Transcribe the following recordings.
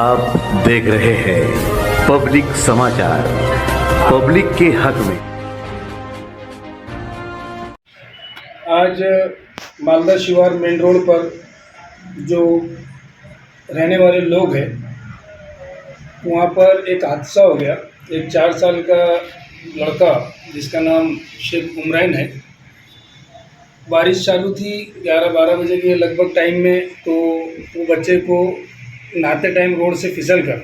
आप देख रहे हैं पब्लिक समाचार, पब्लिक के हक में। आज मालदा शिवार मेन रोड पर जो रहने वाले लोग हैं वहाँ पर एक हादसा हो गया। एक 4 साल का लड़का जिसका नाम शेख उमरान है, बारिश चालू थी 11-12 बजे के लगभग टाइम में, तो वो बच्चे को नहाते टाइम रोड से फिसल कर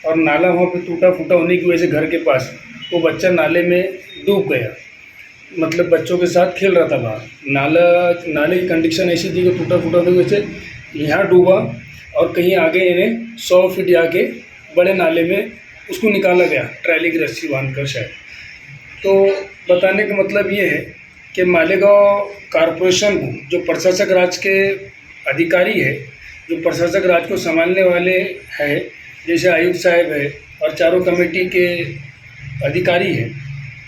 और नाला वहाँ पे टूटा फूटा होने की वजह से घर के पास वो बच्चा नाले में डूब गया। मतलब बच्चों के साथ खेल रहा था बाहर। नाले की कंडीशन ऐसी थी कि टूटा फूटा होने की वजह से यहाँ डूबा और कहीं आगे इन्हें 100 फीट जाके बड़े नाले में उसको निकाला गया, ट्रैली की रस्सी बांधकर शायद। तो बताने का मतलब ये है कि मालेगांव कॉरपोरेशन को जो प्रशासक राज के अधिकारी है, जो प्रशासक राज को संभालने वाले हैं, जैसे आयुक्त साहब है और चारों कमेटी के अधिकारी हैं,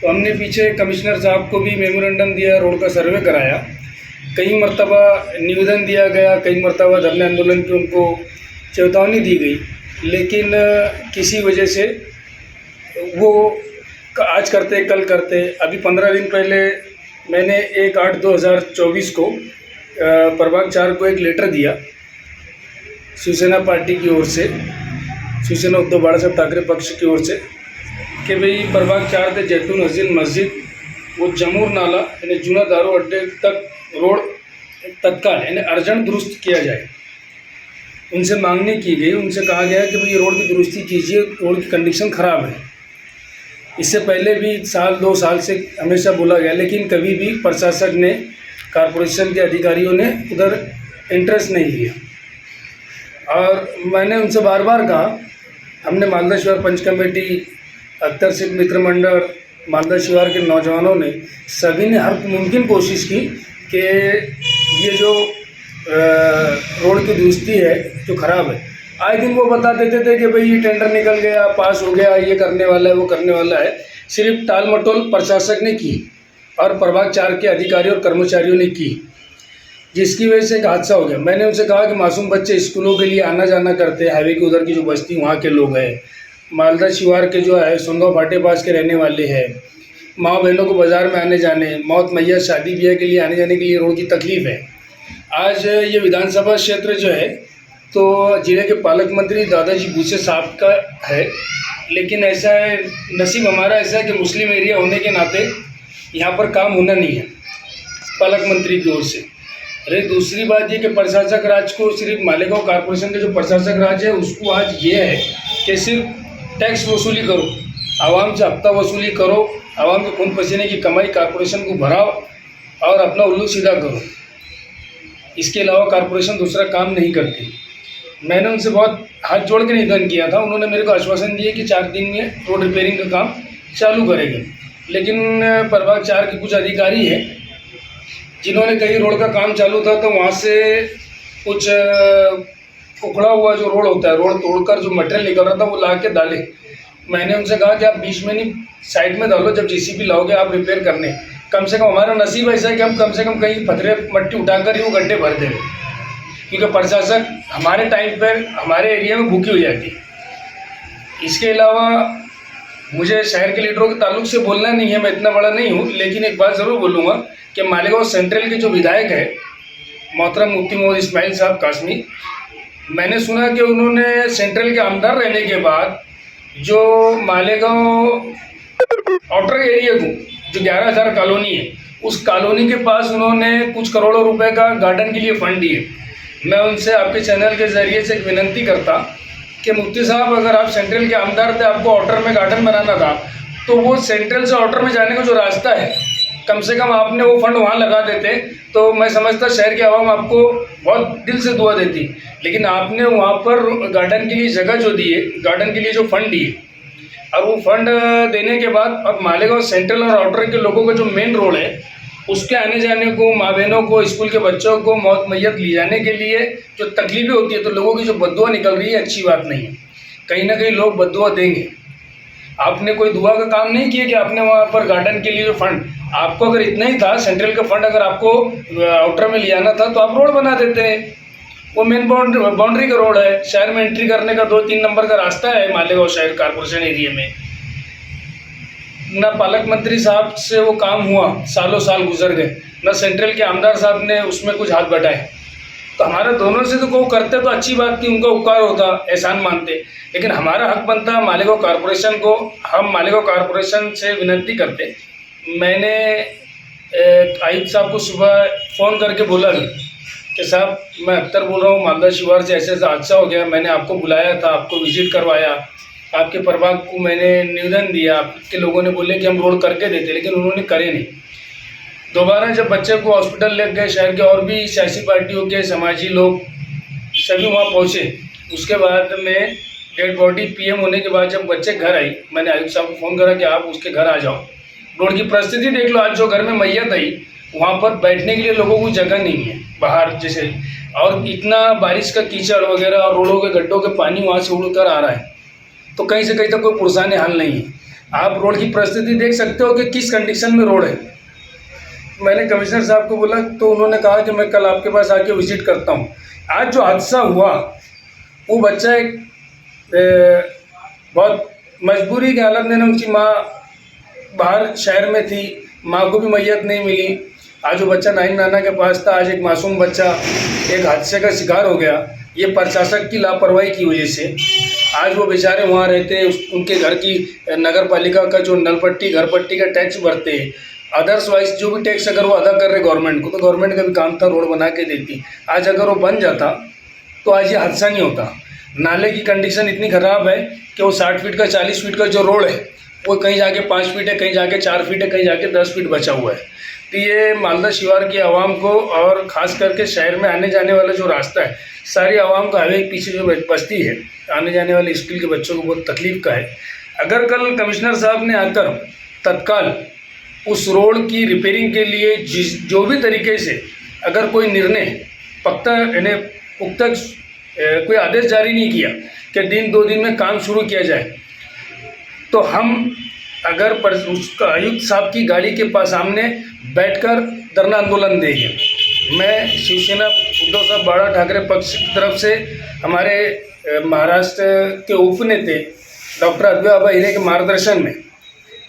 तो हमने पीछे कमिश्नर साहब को भी मेमोरेंडम दिया, रोड का सर्वे कराया, कई मर्तबा निवेदन दिया गया, कई मर्तबा धरने आंदोलन की उनको चेतावनी दी गई, लेकिन किसी वजह से वो आज करते कल करते। अभी 15 दिन पहले मैंने 1/8/2024 को प्रभाग 4 को एक लेटर दिया शिवसेना पार्टी की ओर से, शिवसेना उद्धव बाळासाहेब ठाकरे पक्ष की ओर से, कि भाई प्रभाग 4 से जैतून हसीन मस्जिद वो जमूर नाला यानी जूना दारू अड्डे तक रोड तत्काल यानी अर्जेंट दुरुस्त किया जाए। उनसे मांगनी की गई, उनसे कहा गया कि भाई रोड की दुरुस्ती कीजिए, रोड की कंडीशन ख़राब है। इससे पहले भी 1-2 साल से हमेशा बोला गया, लेकिन कभी भी प्रशासक ने, कॉरपोरेशन के अधिकारियों ने उधर इंटरेस्ट नहीं लिया। और मैंने उनसे बार बार कहा, हमने मालदा शिवार पंच कमेटी, अख्तर सिख मित्र मंडल, मालदा शिवार के नौजवानों ने, सभी ने हर मुमकिन कोशिश की कि ये जो रोड की दुरुस्ती है जो ख़राब है, आए दिन वो बता देते थे कि भाई ये टेंडर निकल गया, पास हो गया, ये करने वाला है, वो करने वाला है। सिर्फ टाल मटोल प्रशासक ने की और प्रभाग 4 के अधिकारी और कर्मचारियों ने की, जिसकी वजह से एक हादसा हो गया। मैंने उनसे कहा कि मासूम बच्चे स्कूलों के लिए आना जाना करते हैं, हाईवे के उधर की जो बस्ती वहाँ के लोग हैं, मालदा शिवार के जो है सोनगांव फाटे पास के रहने वाले हैं, माँ बहनों को बाज़ार में आने जाने, मौत मैया शादी ब्याह के लिए आने जाने के लिए रोड की तकलीफ़ है। आज ये विधानसभा क्षेत्र जो है तो जिले के पालक मंत्री दादाजी भूसे साहब का है, लेकिन ऐसा है, नसीब हमारा ऐसा है कि मुस्लिम एरिया होने के नाते यहाँ पर काम होना नहीं है पालक मंत्री की ओर से। अरे दूसरी बात ये कि प्रशासक राज को, सिर्फ मालेगांव कॉरपोरेशन के जो प्रशासक राज है उसको आज ये है कि सिर्फ टैक्स वसूली करो, आवाम से हफ्ता वसूली करो, आवाम के खून पसीने की कमाई कॉरपोरेशन को भराओ और अपना उल्लू सीधा करो। इसके अलावा कॉरपोरेशन दूसरा काम नहीं करती। मैंने उनसे बहुत हाथ जोड़ के निवेदन किया था, उन्होंने मेरे को आश्वासन दिए कि 4 दिन में रोड रिपेयरिंग का काम चालू करेंगे, लेकिन प्रभाग 4 के कुछ अधिकारी हैं जिन्होंने कहीं रोड का काम चालू था तो वहाँ से कुछ उखड़ा हुआ जो रोड होता है, रोड तोड़कर जो मटेरियल निकल रहा था वो ला के डाले। मैंने उनसे कहा कि आप बीच में नहीं, साइड में डालो, जब जेसीबी लाओगे आप रिपेयर करने। कम से कम हमारा नसीब ऐसा है कि हम कम से कम कहीं पत्थरे मट्टी उठाकर ही वो गड्ढे भर दें, क्योंकि प्रशासक हमारे टाइम पर हमारे एरिया में भूखी हो जाती है। इसके अलावा मुझे शहर के लीडरों के ताल्लुक से बोलना नहीं है, मैं इतना बड़ा नहीं हूँ, लेकिन एक बात ज़रूर बोलूँगा कि मालेगांव सेंट्रल के जो विधायक है मोहतरम मुफ्ती मोहम्मद इस्माइल साहब कासमी, मैंने सुना कि उन्होंने सेंट्रल के आमदार रहने के बाद जो मालेगांव आउटर एरिया को जो 11,000 कॉलोनी है, उस कॉलोनी के पास उन्होंने कुछ करोड़ों रुपए का गार्डन के लिए फंड दिए। मैं उनसे आपके चैनल के ज़रिए से एक विनंती करता कि मुफ्ती साहब, अगर आप सेंट्रल के आमदार थे, आपको आउटर में गार्डन बनाना था, तो वो सेंट्रल से आउटर में जाने का जो रास्ता है, कम से कम आपने वो फंड वहाँ लगा देते तो मैं समझता शहर की आवाम आपको बहुत दिल से दुआ देती। लेकिन आपने वहाँ पर गार्डन के लिए जगह जो दी है, गार्डन के लिए जो फंड दिए, और वो फंड देने के बाद अब मालेगांव सेंट्रल और आउटर के लोगों का जो मेन रोड है उसके आने जाने को, माँ बहनों को, स्कूल के बच्चों को मौत मैयत ले जाने के लिए जो तकलीफें होती है, तो लोगों की जो बद्दुआ निकल रही है, अच्छी बात नहीं है। कहीं ना कहीं लोग बद्दुआ देंगे। आपने कोई दुआ का काम नहीं किया कि आपने वहाँ पर गार्डन के लिए जो फंड, आपको अगर इतना ही था, सेंट्रल का फंड अगर आपको आउटर में ले आना था तो आप रोड बना देते हैं। वो मेन बाउंड्री का रोड है, शहर में एंट्री करने का 2-3 नंबर का रास्ता है मालेगांव शहर कॉर्पोरेशन एरिया में। ना पालक मंत्री साहब से वो काम हुआ, सालों साल गुजर गए, ना सेंट्रल के आमदार साहब ने उसमें कुछ हाथ बटाए। तो हमारे दोनों से तो को करते तो अच्छी बात थी, उनका उपकार होता, एहसान मानते, लेकिन हमारा हक बनता मालेगांव कॉर्पोरेशन को। हम मालेगांव कॉर्पोरेशन से विनती करते। मैंने आयुक्त साहब को सुबह फ़ोन करके बोला कि साहब मैं अख्तर बोल रहा हूँ, मालदा शिवार से ऐसे ऐसा हादसा हो गया, मैंने आपको बुलाया था, आपको विजिट करवाया, आपके प्रभाग को मैंने निवेदन दिया, आपके लोगों ने बोले कि हम रोड करके देते, लेकिन उन्होंने करे नहीं। दोबारा जब बच्चे को हॉस्पिटल ले गए, शहर के और भी सियासी पार्टियों के समाजी लोग सभी वहाँ पहुँचे। उसके बाद में डेड बॉडी पीएम होने के बाद जब बच्चे घर आई, मैंने आयुक्त साहब को फ़ोन करा कि आप उसके घर आ जाओ। रोड की परिस्थिति देख लो, आज जो घर में मैयत आई वहाँ पर बैठने के लिए लोगों को जगह नहीं है बाहर जैसे, और इतना बारिश का कीचड़ वगैरह और रोडों के गड्ढों के पानी वहाँ से उड़ कर आ रहा है, तो कहीं से कहीं तक कोई पुरसाने हाल नहीं है। आप रोड की परिस्थिति देख सकते हो कि किस कंडीशन में रोड है। मैंने कमिश्नर साहब को बोला तो उन्होंने कहा कि मैं कल आपके पास आके विजिट करता हूँ। आज जो हादसा हुआ वो बच्चा एक बहुत मजबूरी की हालत में, उनकी माँ बाहर शहर में थी, माँ को भी मैयत नहीं मिली। आज वो बच्चा नाइन नाना के पास था, आज एक मासूम बच्चा एक हादसे का शिकार हो गया, ये प्रशासक की लापरवाही की वजह से। आज वो बेचारे वहाँ रहते, उनके घर की नगर पालिका का जो नल पट्टी घर पट्टी का टैक्स भरते, अदर्स वाइज जो भी टैक्स अगर वो अदा कर रहे गवर्नमेंट को, तो गवर्नमेंट का भी काम था रोड बना के देती। आज अगर वो बन जाता तो आज ये हादसा नहीं होता। नाले की कंडीशन इतनी ख़राब है कि वो 60 फीट का 40 फीट का जो रोड है वो कहीं जाके 5 फीट है, कहीं जाके 4 फीट है, कहीं जाके 10 फीट बचा हुआ है। तो ये मालदा शिवार की आवाम को और ख़ास करके शहर में आने जाने वाला जो रास्ता है, सारी आवाम का हाईवे के पीछे जो बस्ती है, आने जाने वाले स्कूल के बच्चों को बहुत तकलीफ का है। अगर कल कमिश्नर साहब ने आकर तत्काल उस रोड की रिपेयरिंग के लिए जो भी तरीके से अगर कोई निर्णय पुख्ता कोई आदेश जारी नहीं किया कि दिन 2 दिन में काम शुरू किया जाए, तो हम अगर उसका आयुक्त साहब की गाड़ी के पास सामने बैठकर धरना आंदोलन देंगे। मैं शिवसेना उद्धव साहब बाळा ठाकरे पक्ष की तरफ से हमारे महाराष्ट्र के उपनेते डॉक्टर अद्वैय आबा हिरे के मार्गदर्शन में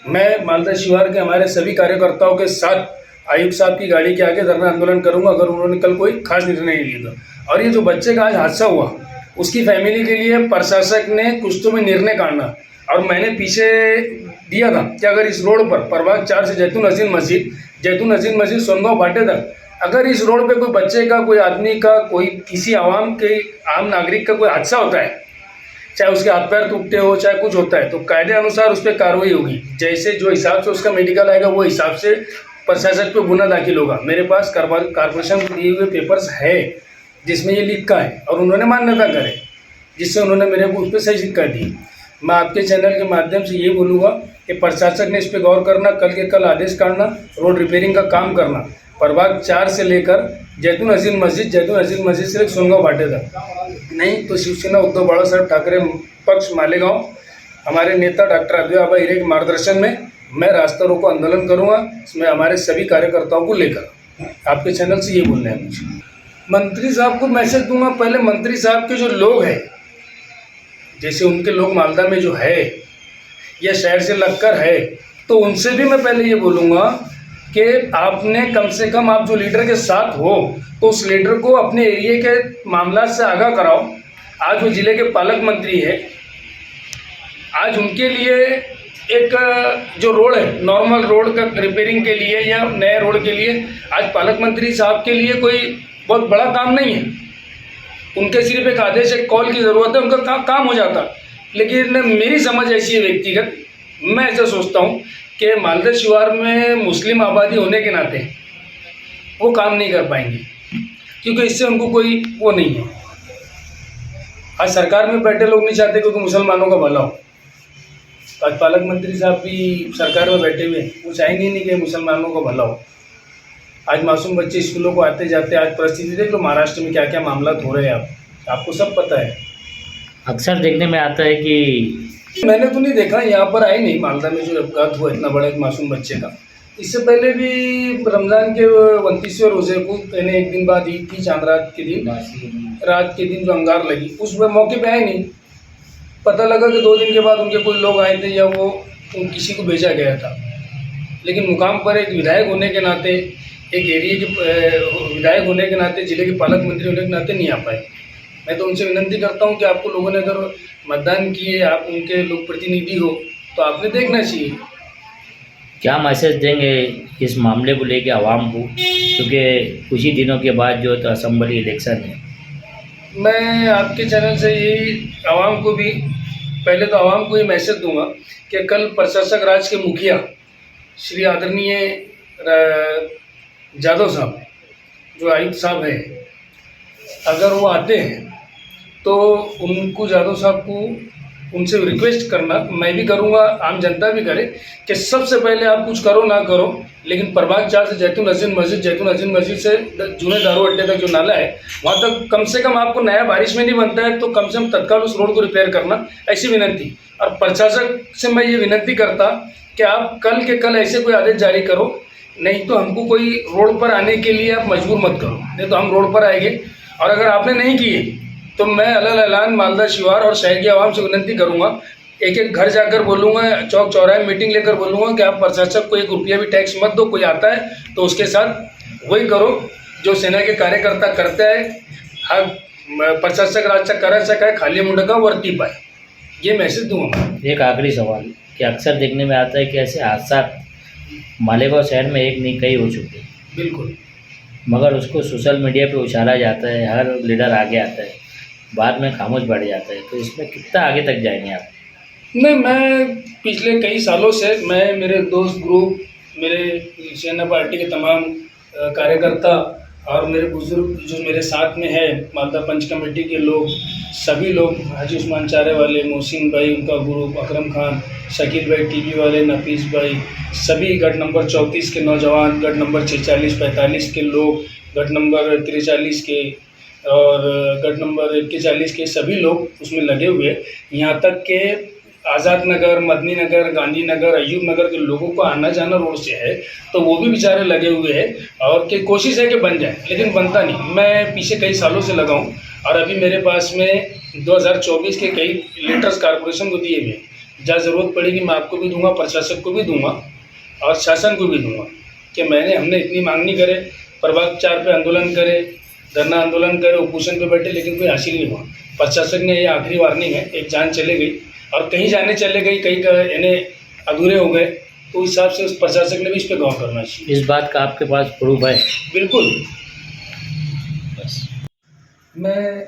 मैं मालदा शिवार के हमारे सभी कार्यकर्ताओं के साथ आयुक्त साहब की गाड़ी के आगे धरना आंदोलन करूंगा अगर उन्होंने कल कोई खास निर्णय नहीं लिया। और ये जो बच्चे का आज हादसा हुआ उसकी फैमिली के लिए प्रशासक ने कुछ तो में निर्णय काटना, और मैंने पीछे दिया था कि अगर इस रोड पर प्रभाग 4 से जैतून अजीम मस्जिद सोनगांव भाटे तक अगर इस रोड पे कोई बच्चे का, कोई आदमी का, कोई किसी आवाम के आम नागरिक का कोई हादसा होता है, चाहे उसके हाथ पैर टूटते हो, चाहे कुछ होता है, तो कायदे अनुसार उस पर कार्रवाई होगी। जैसे जो हिसाब से उसका मेडिकल आएगा वो हिसाब से प्रशासक पे गुना दाखिल होगा। मेरे पास कॉर्पोरेशन को दिए हुए पेपर्स है जिसमें ये लिखा है और उन्होंने मान्यता करे, जिससे उन्होंने मेरे को उस पर सही शिकायत दी। मैं आपके चैनल के माध्यम से ये बोलूँगा कि प्रशासक ने इस पर गौर करना, कल के कल आदेश काटना, रोड रिपेयरिंग का काम करना, प्रभाग 4 से लेकर जैतून अजीम मस्जिद से लेकर सोनगांव भाटे तक। नहीं तो शिवसेना उद्धव बाळा साहब ठाकरे पक्ष मालेगांव हमारे नेता डॉक्टर अद्वैय आबा हिरे के मार्गदर्शन में मैं रास्ता रोको आंदोलन करूंगा, इसमें हमारे सभी कार्यकर्ताओं को लेकर। आपके चैनल से ये बोलना है मुझे। मंत्री साहब को मैसेज दूंगा, पहले मंत्री साहब के जो लोग हैं, जैसे उनके लोग मालदा में जो है या शहर से लगकर है, तो उनसे भी मैं पहले ये बोलूँगा कि आपने कम से कम आप जो लीडर के साथ हो तो उस लीडर को अपने एरिया के मामला से आगाह कराओ। आज वो ज़िले के पालक मंत्री है, आज उनके लिए एक जो रोड है, नॉर्मल रोड का रिपेयरिंग के लिए या नए रोड के लिए आज पालक मंत्री साहब के लिए कोई बहुत बड़ा काम नहीं है। उनके सिर्फ एक आदेश, एक कॉल की ज़रूरत है, उनका काम हो जाता। लेकिन मेरी समझ ऐसी है व्यक्तिगत, मैं ऐसा सोचता हूँ कि मालदा शिवार में मुस्लिम आबादी होने के नाते वो काम नहीं कर पाएंगे, क्योंकि इससे उनको कोई वो नहीं है। आज सरकार में बैठे लोग नहीं चाहते क्योंकि मुसलमानों का भला हो। आज पालक मंत्री साहब भी सरकार में बैठे हुए, वो चाहेंगे ही नहीं कि मुसलमानों का भला हो। आज मासूम बच्चे स्कूलों को आते जाते, आज परिस्थिति देख लो महाराष्ट्र में क्या क्या मामला हो रहे हैं, आपको सब पता है। अक्सर देखने में आता है कि मैंने तो नहीं देखा, यहाँ पर आए नहीं मालदा में जो अपघात हुआ इतना बड़ा एक मासूम बच्चे का, इससे पहले भी रमज़ान के 29वें रोज़े को मैंने एक दिन बाद ईद थी, चांद रात के दिन, रात के दिन जो अंगार लगी उस मौके पे आए नहीं। पता लगा कि 2 दिन के बाद उनके कोई लोग आए थे या वो किसी को भेजा गया था। लेकिन मुकाम पर एक विधायक होने के नाते, एक एरिया के विधायक होने के नाते, जिले के पालक मंत्री होने के नाते नहीं आ पाए। मैं तो उनसे विनती करता हूं कि आपको लोगों ने अगर मतदान किए, आप उनके लोक प्रतिनिधि हो, तो आपने देखना चाहिए। क्या मैसेज देंगे इस मामले को लेके आवाम को, क्योंकि कुछ ही दिनों के बाद जो है तो असेंबली इलेक्शन है। मैं आपके चैनल से यही आवाम को भी, पहले तो आवाम को ये मैसेज दूंगा कि कल प्रशासक राज के मुखिया श्री आदरणीय जादव साहब, जो आयुक्त साहब हैं, अगर वो आते हैं तो उनको, जादव साहब को उनसे रिक्वेस्ट करना, मैं भी करूंगा, आम जनता भी करे, कि सबसे पहले आप कुछ करो ना करो, लेकिन प्रभाग 4 से जैतून अजीम मस्जिद से जूने दारू अड्डे तक जो नाला है वहाँ तक कम से कम, आपको नया बारिश में नहीं बनता है तो कम से कम तत्काल उस रोड को रिपेयर करना, ऐसी विनंती। और प्रशासक से मैं ये विनंती करता कि आप कल के कल ऐसे कोई आदेश जारी करो, नहीं तो हमको कोई रोड पर आने के लिए आप मजबूर मत करो, नहीं तो हम रोड पर आएंगे। और अगर आपने नहीं किए तो मैं अलग ऐलान मालदा शिवार और शहर की आवाम से विनंती करूंगा, एक एक घर जाकर बोलूँगा, चौक चौराहे मीटिंग लेकर बोलूँगा कि आप प्रशासक को 1 रुपया भी टैक्स मत दो। कोई आता है तो उसके साथ वही करो जो सेना के कार्यकर्ता करते हैं। हर प्रशासक राज कर सका खाली मुंड का वर्ती पाए, ये मैसेज दूंगा। एक आखिरी सवाल कि अक्सर देखने में आता है कि ऐसे हादसा मालेगांव शहर में एक नहीं कई हो चुके, बिल्कुल, मगर उसको सोशल मीडिया पे उछाला जाता है, हर लीडर आगे आता है, बाद में खामोश बढ़ जाता है, तो इसमें कितना आगे तक जाएंगे आप? नहीं, मैं पिछले कई सालों से, मैं, मेरे दोस्त ग्रुप, मेरे सेना पार्टी के तमाम कार्यकर्ता और मेरे बुजुर्ग जो मेरे साथ में है, मालदा पंच कमेटी के लोग, सभी लोग, हाजी उस्मान चारे वाले, मोहसिन भाई, उनका ग्रुप, अकरम खान, शकील भाई टीवी वाले, नफीस भाई, सभी गढ़ नंबर 34 के नौजवान, गढ़ नंबर 46-45 के लोग, गढ़ नंबर 43 के और गढ़ नंबर 41 के सभी लोग उसमें लगे हुए। यहाँ तक के आज़ाद नगर, मदनी नगर, गांधी नगर, अयूब नगर के लोगों को आना जाना रोड से है, तो वो भी बेचारे लगे हुए हैं और कि कोशिश है कि बन जाए, लेकिन बनता नहीं। मैं पीछे कई सालों से लगा हूँ और अभी मेरे पास में 2024 के कई लेटर्स कॉर्पोरेशन को दिए हुए, जहाँ ज़रूरत पड़ेगी मैं आपको भी दूंगा, प्रशासक को भी दूंगा और शासन को भी दूंगा कि हमने इतनी मांग नहीं करे, प्रभाग 4 पे आंदोलन करे, धरना आंदोलन करे, उपोषण पे बैठे, लेकिन कोई हासिल नहीं हुआ। प्रशासक ने ये आखिरी वार्निंग है, एक जान चले गई और कहीं जाने चले गई, कई इन्हें अधूरे हो गए, तो उस हिसाब से उस प्रशासक ने भी इस पर गौर करना चाहिए। इस बात का आपके पास प्रूफ है? बिल्कुल। बस मैं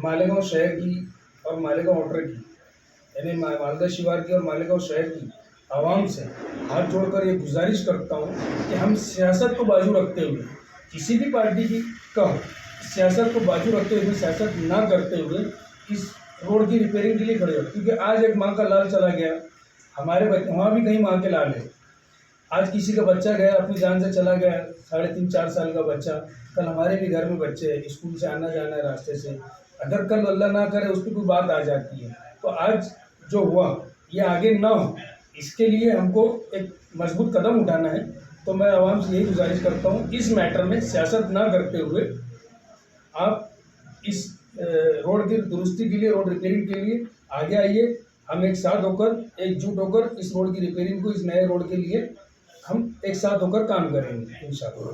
मालेगांव शहर की और मालेगांव आउटर की, यानी मालदा शिवार की और मालेगांव शहर की आवाम से हाथ जोड़कर ये गुजारिश करता हूँ कि हम सियासत को बाजू रखते हुए, किसी भी पार्टी की का सियासत को बाजू रखते हुए, सियासत ना करते हुए इस रोड की रिपेयरिंग के लिए खड़े हो। क्योंकि आज एक माँ का लाल चला गया, हमारे बच्चे वहाँ भी कहीं माँ के लाल है। आज किसी का बच्चा गया, अपनी जान से चला गया, 3.5-4 साल का बच्चा। कल हमारे भी घर में बच्चे हैं, स्कूल से आना जाना है रास्ते से, अगर कल अल्लाह ना करे उस पर कोई बात आ जाती है, तो आज जो हुआ ये आगे ना हो, इसके लिए हमको एक मजबूत कदम उठाना है। तो मैं आवाम से यही गुजारिश करता हूँ, इस मैटर में सियासत ना करते हुए आप इस रोड की दुरुस्ती के लिए, रोड रिपेयरिंग के लिए आगे आइए। हम एक साथ होकर, एकजुट होकर इस रोड की रिपेयरिंग को, इस नए रोड के लिए हम एक साथ होकर काम करेंगे इंशाअल्लाह।